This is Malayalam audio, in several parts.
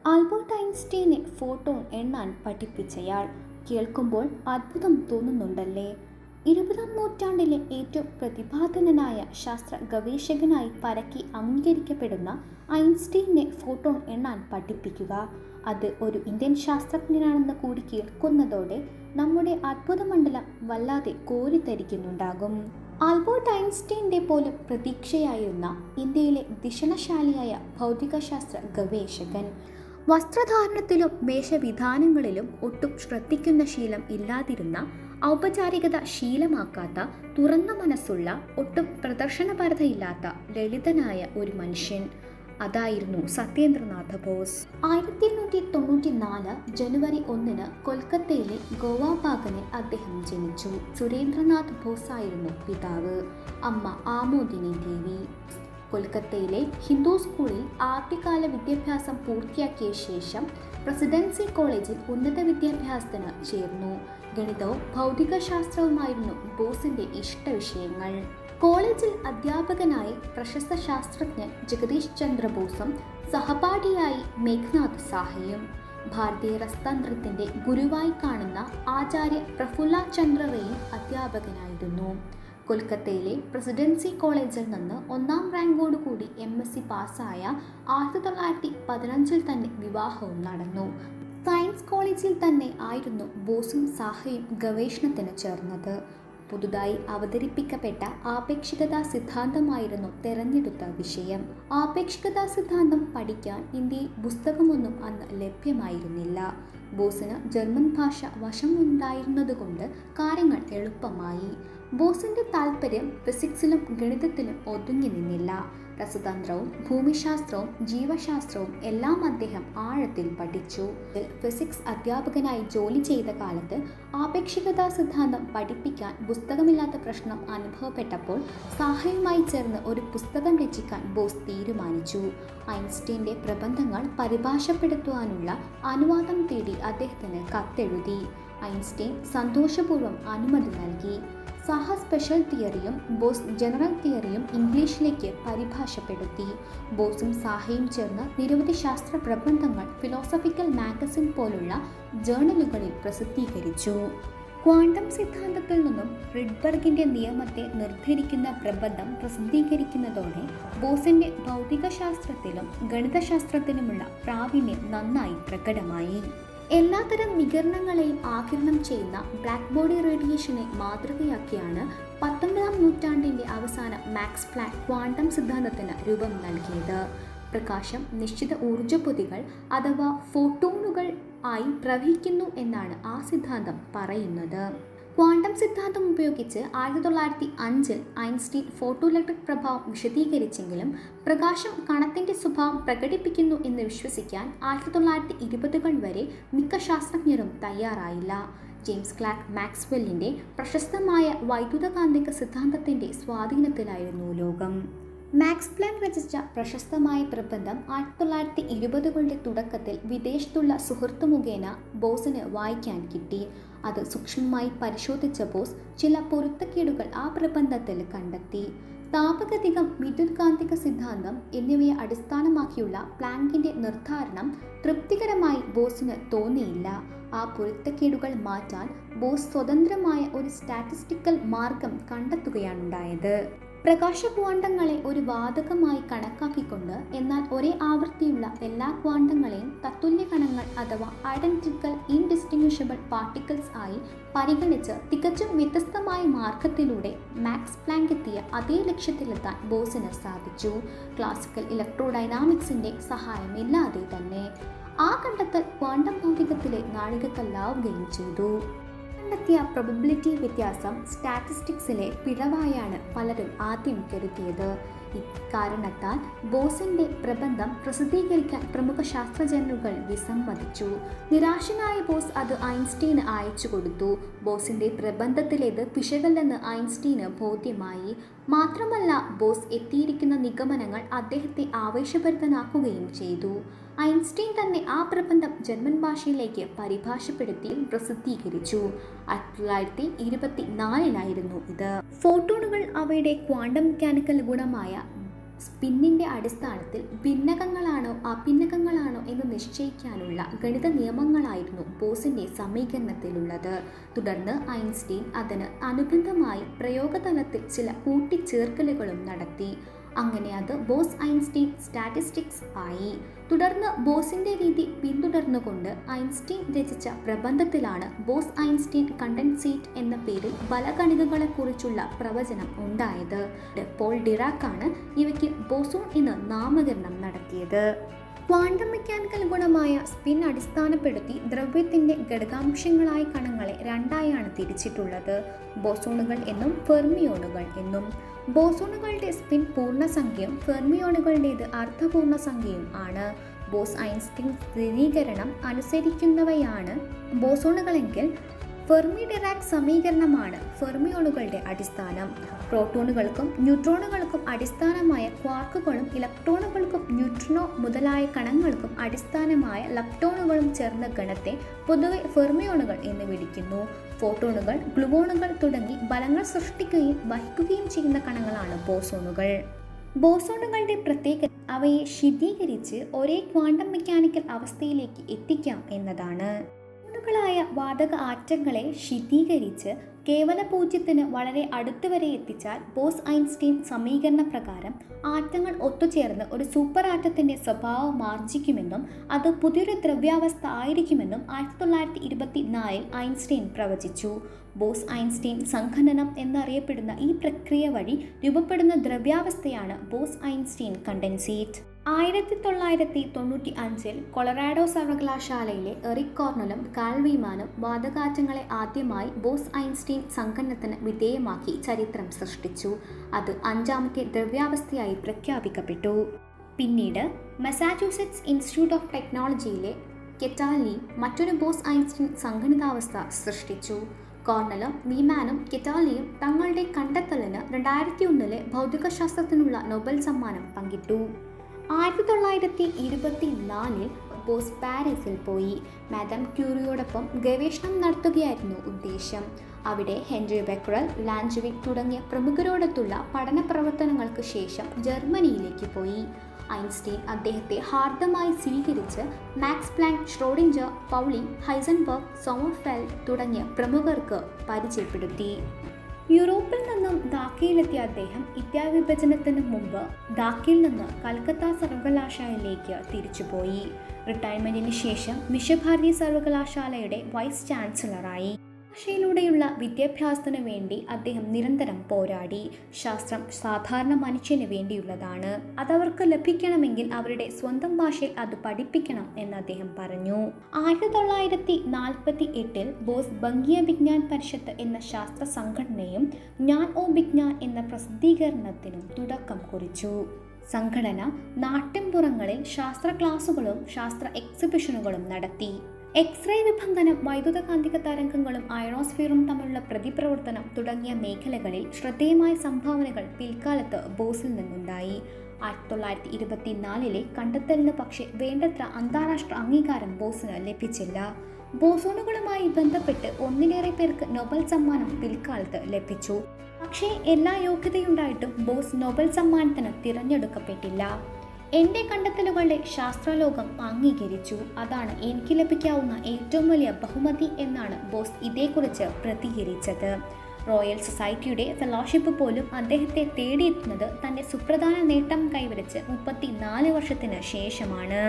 ആൽബർട്ട് ഐൻസ്റ്റീനെ ഫോട്ടോൺ എണ്ണാൻ പഠിപ്പിച്ചയാൾ. കേൾക്കുമ്പോൾ അത്ഭുതം തോന്നുന്നുണ്ടല്ലേ? 20-ാം നൂറ്റാണ്ടിലെ ഏറ്റവും പ്രതിഭാധനനായ ശാസ്ത്ര ഗവേഷകനായി പരക്കെ അംഗീകരിക്കപ്പെടുന്ന ഐൻസ്റ്റീനെ ഫോട്ടോൺ എണ്ണാൻ പഠിപ്പിക്കുക. അത് ഒരു ഇന്ത്യൻ ശാസ്ത്രജ്ഞനാണെന്ന് കൂടി കേൾക്കുന്നതോടെ നമ്മുടെ അത്ഭുതമണ്ഡലം വല്ലാതെ കോരിത്തരിക്കുന്നുണ്ടാകും. ആൽബർട്ട് ഐൻസ്റ്റീൻ്റെ പോലും പ്രതീക്ഷയായിരുന്ന ഇന്ത്യയിലെ ദിഷണശാലിയായ ഭൗതികശാസ്ത്ര ഗവേഷകൻ. വസ്ത്രധാരണത്തിലും വേഷവിധാനങ്ങളിലും ഒട്ടും ശ്രദ്ധിക്കുന്ന ശീലം ഇല്ലാതിരുന്ന, ഔപചാരികത ശീലമാക്കാത്ത, തുറന്ന മനസ്സുള്ള, ഒട്ടും പ്രദർശനപരതയില്ലാത്ത ലളിതനായ ഒരു മനുഷ്യൻ. അതായിരുന്നു സത്യേന്ദ്രനാഥ ബോസ്. 1894 ജനുവരി 1 കൊൽക്കത്തയിലെ ഗോവാബാഗനിൽ അദ്ദേഹം ജനിച്ചു. സുരേന്ദ്രനാഥ് ബോസ് ആയിരുന്നു പിതാവ്. അമ്മ ആമോദിനി ദേവി. കൊൽക്കത്തയിലെ ഹിന്ദു സ്കൂളിൽ ആദ്യകാല വിദ്യാഭ്യാസം പൂർത്തിയാക്കിയ ശേഷം പ്രസിഡൻസി കോളേജിൽ ഉന്നത വിദ്യാഭ്യാസത്തിന് ചേർന്നു. ഗണിതവും ഭൗതികശാസ്ത്രവുമായിരുന്നു ബോസിന്റെ ഇഷ്ടവിഷയങ്ങൾ. കോളേജിൽ അധ്യാപകനായി പ്രശസ്ത ശാസ്ത്രജ്ഞൻ ജഗദീഷ് ചന്ദ്ര ബോസും സഹപാഠിയായി മേഘ്നാഥ് സാഹയും, ഭാരതീയ രസതന്ത്രത്തിന്റെ ഗുരുവായി കാണുന്ന ആചാര്യ പ്രഫുല്ല ചന്ദ്ര റേയും അധ്യാപകനായിരുന്നു. കൊൽക്കത്തയിലെ പ്രസിഡൻസി കോളേജിൽ നിന്ന് 1-ാം റാങ്കോടുകൂടി MSc പാസ്സായ 1915 തന്നെ വിവാഹവും നടന്നു. സയൻസ് കോളേജിൽ തന്നെ ആയിരുന്നു ബോസും സാഹയും ഗവേഷണത്തിന് ചേർന്നത്. പുതുതായി അവതരിപ്പിക്കപ്പെട്ട ആപേക്ഷികതാ സിദ്ധാന്തമായിരുന്നു തെരഞ്ഞെടുത്ത വിഷയം. ആപേക്ഷികതാ സിദ്ധാന്തം പഠിക്കാൻ ഇന്ത്യയിൽ പുസ്തകമൊന്നും അന്ന് ലഭ്യമായിരുന്നില്ല. ബോസിന് ജർമ്മൻ ഭാഷ വശമുണ്ടായിരുന്നതുകൊണ്ട് കാര്യങ്ങൾ എളുപ്പമായി. ബോസിന്റെ താൽപ്പര്യം ഫിസിക്സിലും ഗണിതത്തിലും ഒതുങ്ങി നിന്നില്ല. രസതന്ത്രവും ഭൂമിശാസ്ത്രവും ജീവശാസ്ത്രവും എല്ലാം അദ്ദേഹം ആഴത്തിൽ പഠിച്ചു. ഫിസിക്സ് അധ്യാപകനായി ജോലി ചെയ്ത കാലത്ത് ആപേക്ഷികതാ സിദ്ധാന്തം പഠിപ്പിക്കാൻ പുസ്തകമില്ലാത്ത പ്രശ്നം അനുഭവപ്പെട്ടപ്പോൾ സാഹയുമായി ചേർന്ന് ഒരു പുസ്തകം രചിക്കാൻ ബോസ് തീരുമാനിച്ചു. ഐൻസ്റ്റീൻ്റെ പ്രബന്ധങ്ങൾ പരിഭാഷപ്പെടുത്തുവാനുള്ള അനുവാദം തേടി അദ്ദേഹത്തിന് കത്തെഴുതി. ഐൻസ്റ്റീൻ സന്തോഷപൂർവ്വം അനുമതി നൽകി. സാഹ സ്പെഷ്യൽ തിയറിയും ബോസ് ജനറൽ തിയറിയും ഇംഗ്ലീഷിലേക്ക് പരിഭാഷപ്പെടുത്തി. ബോസും സാഹയും ചേർന്ന് നിരവധി ശാസ്ത്ര പ്രബന്ധങ്ങൾ ഫിലോസഫിക്കൽ മാഗസിൻ പോലുള്ള ജേർണലുകളിൽ പ്രസിദ്ധീകരിച്ചു. ക്വാണ്ടം സിദ്ധാന്തത്തിൽ നിന്നും റിഡ്ബർഗിൻ്റെ നിയമത്തെ നിർദ്ധരിക്കുന്ന പ്രബന്ധം പ്രസിദ്ധീകരിക്കുന്നതോടെ ബോസിൻ്റെ ഭൗതികശാസ്ത്രത്തിലും ഗണിതശാസ്ത്രത്തിലുമുള്ള പ്രാവീണ്യം നന്നായി പ്രകടമായി. എല്ലാത്തരം വികിരണങ്ങളെയും ആഗിരണം ചെയ്യുന്ന ബ്ലാക്ക് ബോഡി റേഡിയേഷനെ മാതൃകയാക്കിയാണ് 19-ാം നൂറ്റാണ്ടിൻ്റെ അവസാനം മാക്സ് പ്ലാങ്ക് ക്വാണ്ടം സിദ്ധാന്തത്തിന് രൂപം നൽകിയത്. പ്രകാശം നിശ്ചിത ഊർജ്ജപ്പൊതികൾ അഥവാ ഫോട്ടോണുകൾ ആയി പ്രവഹിക്കുന്നു എന്നാണ് ആ സിദ്ധാന്തം പറയുന്നത്. ക്വാണ്ടം സിദ്ധാന്തം ഉപയോഗിച്ച് 1905 ഐൻസ്റ്റീൻ ഫോട്ടോ ഇലക്ട്രിക് പ്രഭാവം വിശദീകരിച്ചെങ്കിലും പ്രകാശം കണത്തിൻ്റെ സ്വഭാവം പ്രകടിപ്പിക്കുന്നു എന്ന് വിശ്വസിക്കാൻ 1920-കൾ വരെ മിക്ക ശാസ്ത്രജ്ഞരും തയ്യാറായില്ല. ജെയിംസ് ക്ലാർക്ക് മാക്സ്വെല്ലിൻ്റെ പ്രശസ്തമായ വൈദ്യുതകാന്തിക സിദ്ധാന്തത്തിൻ്റെ സ്വാധീനത്തിലായിരുന്നു ലോകം. മാക്സ് പ്ലാങ്ക് രചിച്ച പ്രശസ്തമായ പ്രബന്ധം 1920-കളുടെ തുടക്കത്തിൽ വിദേശത്തുള്ള സുഹൃത്തു മുഖേന ബോസിന് വായിക്കാൻ കിട്ടി. അത് സൂക്ഷ്മമായി പരിശോധിച്ച ബോസ് ചില പൊരുത്തക്കേടുകൾ ആ പ്രബന്ധത്തിൽ കണ്ടെത്തി. താപഗതികം, വിദ്യുത്കാന്തിക സിദ്ധാന്തം എന്നിവയെ അടിസ്ഥാനമാക്കിയുള്ള പ്ലാങ്കിൻ്റെ നിർദ്ധാരണം തൃപ്തികരമായി ബോസിന് തോന്നിയില്ല. ആ പൊരുത്തക്കേടുകൾ മാറ്റാൻ ബോസ് സ്വതന്ത്രമായ ഒരു സ്റ്റാറ്റിസ്റ്റിക്കൽ മാർഗം കണ്ടെത്തുകയാണുണ്ടായത്. പ്രകാശ ക്വാണ്ടങ്ങളെ ഒരു വാതകമായി കണക്കാക്കിക്കൊണ്ട് എന്നാൽ ഒരേ ആവൃത്തിയുള്ള എല്ലാ ക്വാണ്ടങ്ങളെയും തത്തുല്യ കണങ്ങൾ അഥവാ ഐഡന്റിക്കൽ ഇൻഡിസ്റ്റിങ്വിഷബിൾ പാർട്ടിക്കിൾസ് ആയി പരിഗണിച്ച് തികച്ചും വ്യത്യസ്തമായ മാർഗത്തിലൂടെ മാക്സ് പ്ലാങ്ക് എത്തിയ അതേ ലക്ഷ്യത്തിലെത്താൻ ബോസിന് സാധിച്ചു. ക്ലാസിക്കൽ ഇലക്ട്രോഡൈനാമിക്സിൻ്റെ സഹായമില്ലാതെ തന്നെ. ആ കണ്ടെത്തൽ ക്വാണ്ടം ഭൗതികത്തിലെ നാഴികക്കല്ലാവുകയും ചെയ്തു. കണ്ടെത്തിയ പ്രോബബിലിറ്റി വ്യത്യാസം സ്റ്റാറ്റിസ്റ്റിക്സിലെ പിഴവായാണ് പലരും ആദ്യം കരുതിയത്. ഇക്കാരണത്താൽ ബോസിന്റെ പ്രബന്ധം പ്രസിദ്ധീകരിക്കാൻ പ്രമുഖ ശാസ്ത്ര ജേർണലുകൾ വിസമ്മതിച്ചു. നിരാശനായ ബോസ് അത് ഐൻസ്റ്റീന് അയച്ചു കൊടുത്തു. ബോസിന്റെ പ്രബന്ധത്തിലേത് പിശകല്ലെന്ന് ഐൻസ്റ്റീന് ബോധ്യമായി. മാത്രമല്ല, ബോസ് എത്തിയിരിക്കുന്ന നിഗമനങ്ങൾ അദ്ദേഹത്തെ ആവേശഭരിതനാക്കുകയും ചെയ്തു. ഐൻസ്റ്റീൻ തന്നെ ആ പ്രബന്ധം ജർമ്മൻ ഭാഷയിലേക്ക് പരിഭാഷപ്പെടുത്തി പ്രസിദ്ധീകരിച്ചു. 1924 ഇത്. ഫോട്ടോണുകൾ അവയുടെ ക്വാണ്ടം മെക്കാനിക്കൽ ഗുണമായ സ്പിന്നിൻ്റെ അടിസ്ഥാനത്തിൽ ഭിന്നകങ്ങളാണോ അഭിന്നകങ്ങളാണോ എന്ന് നിശ്ചയിക്കാനുള്ള ഗണിത നിയമങ്ങളായിരുന്നു ബോസിൻ്റെ സമീകരണത്തിലുള്ളത്. തുടർന്ന് ഐൻസ്റ്റീൻ അതിന് അനുബന്ധമായി പ്രയോഗതലത്തിൽ ചില കൂട്ടിച്ചേർക്കലുകളും നടത്തി. അങ്ങനെ അത് ബോസ്-ഐൻസ്റ്റീൻ സ്റ്റാറ്റിസ്റ്റിക്സ് ആയി. തുടർന്ന് ബോസിൻ്റെ രീതി പിന്തുടർന്നുകൊണ്ട് ഐൻസ്റ്റീൻ രചിച്ച പ്രബന്ധത്തിലാണ് ബോസ്-ഐൻസ്റ്റീൻ കണ്ടൻസേറ്റ് എന്ന പേരിൽ ബലകണികകളെക്കുറിച്ചുള്ള പ്രവചനം ഉണ്ടായത്. പോൾ ഡിറാക്കാണ് ഇവയ്ക്ക് ബോസോൺ എന്ന് നാമകരണം നടത്തിയത്. ക്വാണ്ടം മെക്കാനിക്കൽ ഗുണമായ സ്പിൻ അടിസ്ഥാനപ്പെടുത്തി ദ്രവ്യത്തിൻ്റെ ഘടകാംശങ്ങളായ കണങ്ങളെ രണ്ടായാണ് തിരിച്ചിട്ടുള്ളത്: ബോസോണുകൾ എന്നും ഫെർമിയോണുകൾ എന്നും. ബോസോണുകളുടെ സ്പിൻ പൂർണ്ണസംഖ്യയും ഫെർമിയോണുകളുടേത് അർദ്ധപൂർണ്ണസംഖ്യയും ആണ്. ബോസ്-ഐൻസ്റ്റീൻ സ്ഥിരീകരണം അനുസരിക്കുന്നവയാണ് ബോസോണുകളെങ്കിൽ ഫെർമി ഡിറാക് സമീകരണമാണ് ഫെർമിയോണുകളുടെ അടിസ്ഥാനം. പ്രോട്ടോണുകൾക്കും ന്യൂട്രോണുകൾക്കും അടിസ്ഥാനമായ ക്വാർക്കുകളും ഇലക്ട്രോണുകൾക്കും ന്യൂട്രിനോ മുതലായ കണങ്ങൾക്കും അടിസ്ഥാനമായ ലപ്റ്റോണുകളും ചേർന്ന ഗണത്തെ പൊതുവെ ഫെർമിയോണുകൾ എന്ന് വിളിക്കുന്നു. ഫോട്ടോണുകൾ, ഗ്ലൂവോണുകൾ തുടങ്ങി ബലങ്ങൾ സൃഷ്ടിക്കുകയും വഹിക്കുകയും ചെയ്യുന്ന കണങ്ങളാണ് ബോസോണുകൾ. ബോസോണുകളുടെ പ്രത്യേകത അവയെ ശീതീകരിച്ച് ഒരേ ക്വാണ്ടം മെക്കാനിക്കൽ അവസ്ഥയിലേക്ക് എത്തിക്കാം എന്നതാണ്. ായ വാതക ആറ്റങ്ങളെ ശീതീകരിച്ച് കേവല പൂജ്യത്തിന് വളരെ അടുത്തുവരെ എത്തിച്ചാൽ ബോസ്-ഐൻസ്റ്റീൻ സമീകരണ പ്രകാരം ആറ്റങ്ങൾ ഒത്തുചേർന്ന് ഒരു സൂപ്പർ ആറ്റത്തിൻ്റെ സ്വഭാവം ആർജിക്കുമെന്നും അത് പുതിയൊരു ദ്രവ്യാവസ്ഥ ആയിരിക്കുമെന്നും 1924 ഐൻസ്റ്റീൻ പ്രവചിച്ചു. ബോസ്-ഐൻസ്റ്റീൻ സംഘനനം എന്നറിയപ്പെടുന്ന ഈ പ്രക്രിയ വഴി രൂപപ്പെടുന്ന ദ്രവ്യാവസ്ഥയാണ് ബോസ്-ഐൻസ്റ്റീൻ കണ്ടൻസേറ്റ്. 1995 കൊളറാഡോ സർവകലാശാലയിലെ എറിക് കോർണലും കാൾ വീമാനും വാതകാറ്റങ്ങളെ ആദ്യമായി ബോസ്-ഐൻസ്റ്റീൻ സങ്കലനത്തിന് വിധേയമാക്കി ചരിത്രം സൃഷ്ടിച്ചു. അത് 5ാമത്തെ ദ്രവ്യാവസ്ഥയായി പ്രഖ്യാപിക്കപ്പെട്ടു. പിന്നീട് മസാച്യൂസെറ്റ്സ് ഇൻസ്റ്റിറ്റ്യൂട്ട് ഓഫ് ടെക്നോളജിയിലെ കെറ്റാലി മറ്റൊരു ബോസ്-ഐൻസ്റ്റീൻ സംഘടിതാവസ്ഥ സൃഷ്ടിച്ചു. കോർണലും വീമാനും കെറ്റാലിയും തങ്ങളുടെ കണ്ടെത്തലിന് 2001 ഭൗതികശാസ്ത്രത്തിനുള്ള നൊബേൽ സമ്മാനം പങ്കിട്ടു. 1924 ബോസ് പാരീസിൽ പോയി. മാഡം ക്യൂറിയോടൊപ്പം ഗവേഷണം നടത്തുകയായിരുന്നു ഉദ്ദേശം. അവിടെ ഹെൻറി ബെക്കറൽ, ലാൻജുവിക് തുടങ്ങിയ പ്രമുഖരോടൊത്തുള്ള പഠന പ്രവർത്തനങ്ങൾക്ക് ശേഷം ജർമ്മനിയിലേക്ക് പോയി. ഐൻസ്റ്റീൻ അദ്ദേഹത്തെ ഹാർദമായി സ്വീകരിച്ച് Max Planck, Schrodinger, Pauli, Heisenberg, Sommerfeld തുടങ്ങിയ പ്രമുഖർക്ക് പരിചയപ്പെടുത്തി. യൂറോപ്പിൽ നിന്നും ധാക്കയിലെത്തിയ അദ്ദേഹം വിദ്യാവിഭജനത്തിന് മുമ്പ് ധാക്കയിൽ നിന്ന് കൽക്കത്ത സർവകലാശാലയിലേക്ക് തിരിച്ചുപോയി. റിട്ടയർമെന്റിന് ശേഷം വിശ്വഭാരതി സർവകലാശാലയുടെ വൈസ് ചാൻസലറായി. ഭാഷയിലൂടെയുള്ള വിദ്യാഭ്യാസത്തിനു വേണ്ടി അദ്ദേഹം നിരന്തരം പോരാടി. ശാസ്ത്രം സാധാരണ മനുഷ്യന് വേണ്ടിയുള്ളതാണ്, അതവർക്ക് ലഭിക്കണമെങ്കിൽ അവരുടെ സ്വന്തം ഭാഷയിൽ അത് പഠിപ്പിക്കണം എന്ന് അദ്ദേഹം പറഞ്ഞു. 1948 ബോസ് ബംഗീയ വിജ്ഞാൻ പരിഷത്ത് എന്ന ശാസ്ത്ര സംഘടനയും ജ്ഞാൻ ഓ വിജ്ഞാൻ എന്ന പ്രസിദ്ധീകരണത്തിനും തുടക്കം കുറിച്ചു. സംഘടന നാട്ടിൻപുറങ്ങളിൽ ശാസ്ത്ര ക്ലാസുകളും ശാസ്ത്ര എക്സിബിഷനുകളും നടത്തി. എക്സ്റേ വിഭജനം, വൈദ്യുതകാന്തിക തരംഗങ്ങളും അയണോസ്ഫിയറും തമ്മിലുള്ള പ്രതിപ്രവർത്തനം തുടങ്ങിയ മേഖലകളിൽ ശ്രദ്ധേയമായ സംഭാവനകൾ പിൽക്കാലത്ത് ബോസിൽ നിന്നുണ്ടായി. 1924 കണ്ടെത്തലിന് പക്ഷേ വേണ്ടത്ര അന്താരാഷ്ട്ര അംഗീകാരം ബോസിന് ലഭിച്ചില്ല. ബോസോണുകളുമായി ബന്ധപ്പെട്ട് ഒന്നിലേറെ പേർക്ക് നൊബേൽ സമ്മാനം പിൽക്കാലത്ത് ലഭിച്ചു. പക്ഷേ എല്ലാ യോഗ്യതയുണ്ടായിട്ടും ബോസ് നൊബേൽ സമ്മാനത്തിന് തിരഞ്ഞെടുക്കപ്പെട്ടില്ല. എൻ്റെ കണ്ടെത്തലുകളെ ശാസ്ത്രലോകം അംഗീകരിച്ചു, അതാണ് എനിക്ക് ലഭിക്കാവുന്ന ഏറ്റവും വലിയ ബഹുമതി എന്നാണ് ബോസ് ഇതേക്കുറിച്ച് പ്രതികരിച്ചത്. റോയൽ സൊസൈറ്റിയുടെ ഫെലോഷിപ്പ് പോലും അദ്ദേഹത്തെ തേടിയെത്തുന്നത് തൻ്റെ സുപ്രധാന നേട്ടം കൈവരിച്ച് 34 വർഷത്തിന് ശേഷമാണ്.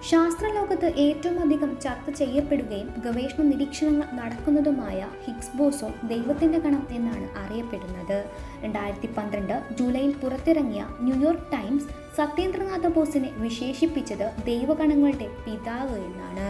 ശാസ്ത്രലോകത്ത് ഏറ്റവും അധികം ചർച്ച ചെയ്യപ്പെടുകയും ഗവേഷണ നിരീക്ഷണങ്ങൾ നടക്കുന്നതുമായ ഹിഗ്സ് ബോസോൺ ദൈവത്തിൻ്റെ കണം എന്നാണ് അറിയപ്പെടുന്നത്. 2012 ജൂലൈയിൽ പുറത്തിറങ്ങിയ ന്യൂയോർക്ക് ടൈംസ് സത്യേന്ദ്രനാഥ ബോസിനെ വിശേഷിപ്പിച്ചത് ദൈവഗണങ്ങളുടെ പിതാവ് എന്നാണ്.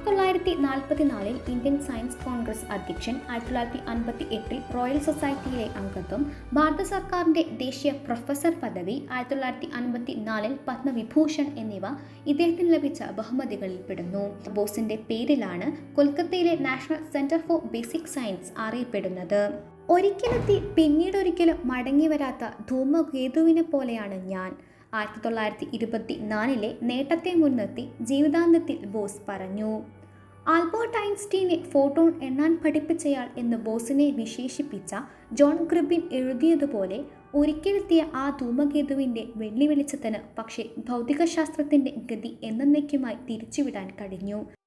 1944 ഇന്ത്യൻ സയൻസ് കോൺഗ്രസ് അധ്യക്ഷൻ, 1958 റോയൽ സൊസൈറ്റിയിലെ അംഗത്വം, ഭാരത സർക്കാരിൻ്റെ ദേശീയ പ്രൊഫസർ പദവി, 1954 പത്മവിഭൂഷൺ എന്നിവ ഇദ്ദേഹത്തിന് ലഭിച്ച ബഹുമതികളിൽ പെടുന്നു. ബോസിന്റെ പേരിലാണ് കൊൽക്കത്തയിലെ national centre for basic science അറിയപ്പെടുന്നത്. ഒരിക്കലെത്തി പിന്നീടൊരിക്കലും മടങ്ങി വരാത്ത ധൂമകേതുവിനെ പോലെയാണ് ഞാൻ. 1924 നേട്ടത്തെ മുൻനിർത്തി ജീവിതാന്ത്യത്തിൽ ബോസ് പറഞ്ഞു. ആൽബർട്ട് ഐൻസ്റ്റീനെ ഫോട്ടോൺ എണ്ണാൻ പഠിപ്പിച്ചയാൾ എന്ന് ബോസിനെ വിശേഷിപ്പിച്ച ജോൺ ഗ്രിബിൻ എഴുതിയതുപോലെ ഒരിക്കലെത്തിയ ആ ധൂമകേതുവിൻ്റെ വെള്ളി വെളിച്ചത്തിന് പക്ഷേ ഭൗതികശാസ്ത്രത്തിൻ്റെ ഗതി എന്നേക്കുമായി തിരിച്ചുവിടാൻ കഴിഞ്ഞു.